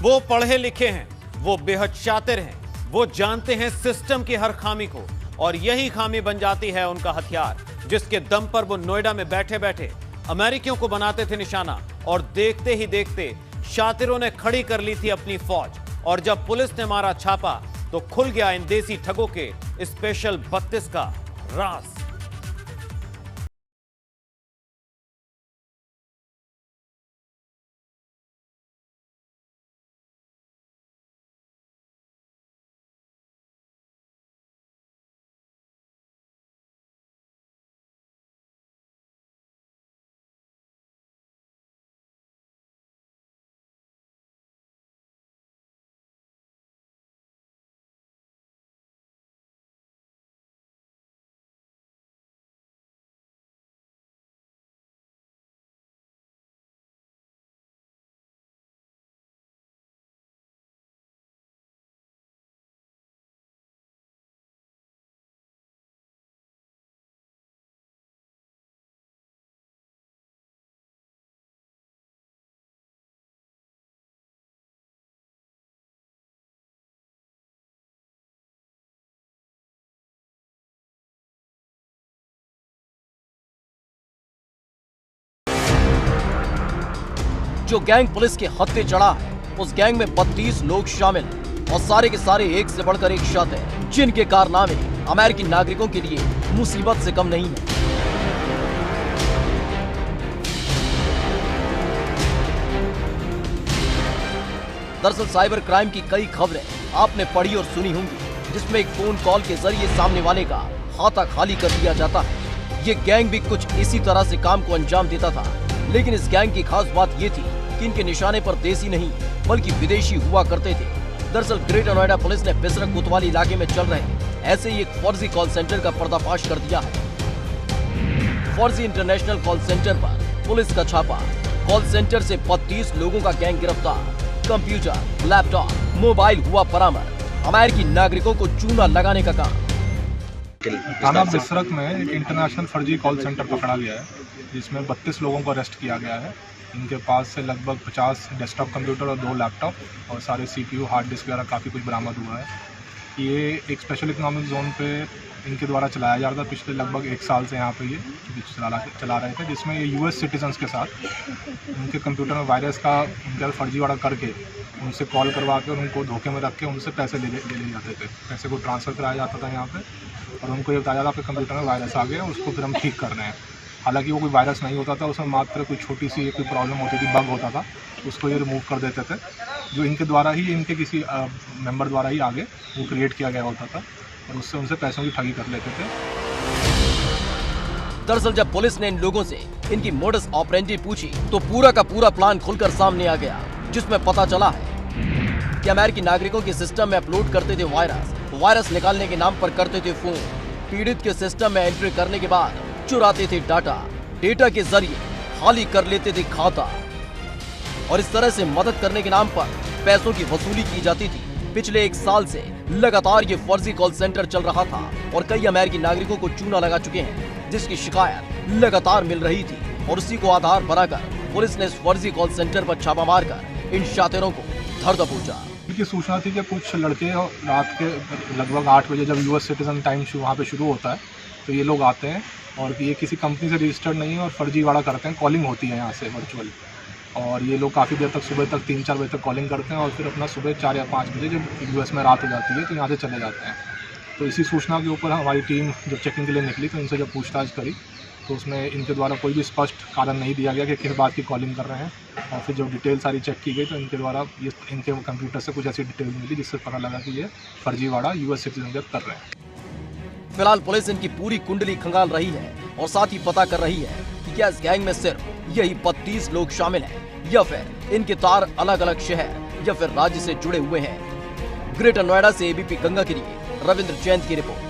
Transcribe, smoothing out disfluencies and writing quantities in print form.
वो पढ़े लिखे हैं, वो बेहद शातिर हैं, वो जानते हैं सिस्टम की हर खामी को, और यही खामी बन जाती है उनका हथियार, जिसके दम पर वो नोएडा में बैठे बैठे अमेरिकियों को बनाते थे निशाना। और देखते ही देखते शातिरों ने खड़ी कर ली थी अपनी फौज, और जब पुलिस ने मारा छापा तो खुल गया इन देसी ठगों के स्पेशल 32 का राज। जो गैंग पुलिस के हत्थे चढ़ा है, उस गैंग में 32 लोग शामिल हैं और सारे के सारे एक से बढ़कर एक शातिर, जिनके कारनामे अमेरिकी नागरिकों के लिए मुसीबत से कम नहीं है। दरअसल साइबर क्राइम की कई खबरें आपने पढ़ी और सुनी होंगी, जिसमें एक फोन कॉल के जरिए सामने वाले का खाता खाली कर दिया जाता है। ये गैंग भी कुछ इसी तरह से काम को अंजाम देता था, लेकिन इस गैंग की खास बात ये थी कि इनके निशाने पर देसी नहीं बल्कि विदेशी हुआ करते थे। दरअसल ग्रेटर नोएडा पुलिस ने बिसरक कोतवाली इलाके में चल रहे ऐसे ही एक फर्जी कॉल सेंटर का पर्दाफाश कर दिया है। फर्जी इंटरनेशनल कॉल सेंटर पर पुलिस का छापा, कॉल सेंटर से 32 लोगों का गैंग गिरफ्तार, कंप्यूटर, लैपटॉप, मोबाइल हुआ बरामद, अमेरिकी नागरिकों को चूना लगाने का काम। थाना बिसरक में एक इंटरनेशनल फर्जी कॉल सेंटर पकड़ा गया है, जिसमें 32 लोगों को अरेस्ट किया गया है। इनके पास से लगभग 50 डेस्कटॉप कंप्यूटर और 2 लैपटॉप और सारे सीपीयू, हार्ड डिस्क वगैरह काफ़ी कुछ बरामद हुआ है। ये एक स्पेशल इकोनॉमिक जोन पे इनके द्वारा चलाया जा रहा था। पिछले लगभग 1 साल से यहाँ पे ये चला रहे थे, जिसमें ये यूएस सिटीजन्स के साथ उनके कंप्यूटर में वायरस का इनका फर्जीवाड़ा करके उनसे कॉल करवा के और उनको धोखे में रख के उनसे पैसे ले जाते थे। पैसे को ट्रांसफ़र कराया जाता था यहाँ पे, और उनको ये बताया जाता आपके कंप्यूटर में वायरस आ गया, उसको फिर हम ठीक कर रहे हैं। हालांकि वो कोई वायरस नहीं होता था, उसमें मात्र कोई छोटी सी कोई प्रॉब्लम होती थी, बग होता था, उसको ये रिमूव कर देते थे, जो इनके द्वारा ही, इनके किसी मेंबर द्वारा ही आगे वो क्रिएट किया गया होता था, और उससे उनसे पैसों की ठगी कर लेते थे। दरअसल जब पुलिस ने इन लोगों से इनकी मोडस ऑपरेंडी पूछी तो पूरा का पूरा प्लान खुलकर सामने आ गया, जिसमें पता चला है कि अमेरिकी नागरिकों के सिस्टम में अपलोड करते थे वायरस निकालने के नाम पर करते थे फोन, पीड़ित के सिस्टम में एंट्री करने के बाद चुराते थे डेटा के जरिए खाली कर लेते थे खाता, और इस तरह से मदद करने के नाम पर पैसों की वसूली की जाती थी। पिछले 1 साल से लगातार ये फर्जी कॉल सेंटर चल रहा था और कई अमेरिकी नागरिकों को चूना लगा चुके हैं, जिसकी शिकायत लगातार मिल रही थी, और उसी को आधार बनाकर पुलिस ने इस फर्जी कॉल सेंटर पर छापा मारकर इन शातिरों को धर दबोचा। इनकी सूचना थी कि कुछ लड़के रात के लगभग 8 बजे, जब यूएस सिटीजन टाइम वहाँ पे शुरू होता है, तो ये लोग आते हैं और ये किसी कंपनी से रजिस्टर्ड नहीं है और फर्जीवाड़ा करते हैं। कॉलिंग होती है यहाँ से वर्चुअल, और ये लोग काफ़ी देर तक, सुबह तक 3-4 बजे तक कॉलिंग करते हैं, और फिर अपना सुबह 4 या 5 बजे जब यूएस में रात हो जाती है तो यहाँ से चले जाते हैं। तो इसी सूचना के ऊपर हमारी टीम जब चेकिंग के लिए निकली तो इनसे जब पूछताछ करी तो उसमें इनके द्वारा कोई भी स्पष्ट कारण नहीं दिया गया कि किस बात की कॉलिंग कर रहे हैं, और फिर जब डिटेल सारी चेक की गई तो इनके द्वारा ये इनके कंप्यूटर से कुछ ऐसी डिटेल मिली जिससे पता लगा कि ये फर्जीवाड़ा यूएस सिटीजन के कर रहे हैं। फिलहाल पुलिस इनकी पूरी कुंडली खंगाल रही है और साथ ही पता कर रही है कि क्या इस गैंग में सिर्फ यही 32 लोग शामिल हैं, या फिर इनके तार अलग अलग शहर या फिर राज्य से जुड़े हुए हैं। ग्रेटर नोएडा से एबीपी गंगा के लिए रविंद्र जैन की रिपोर्ट।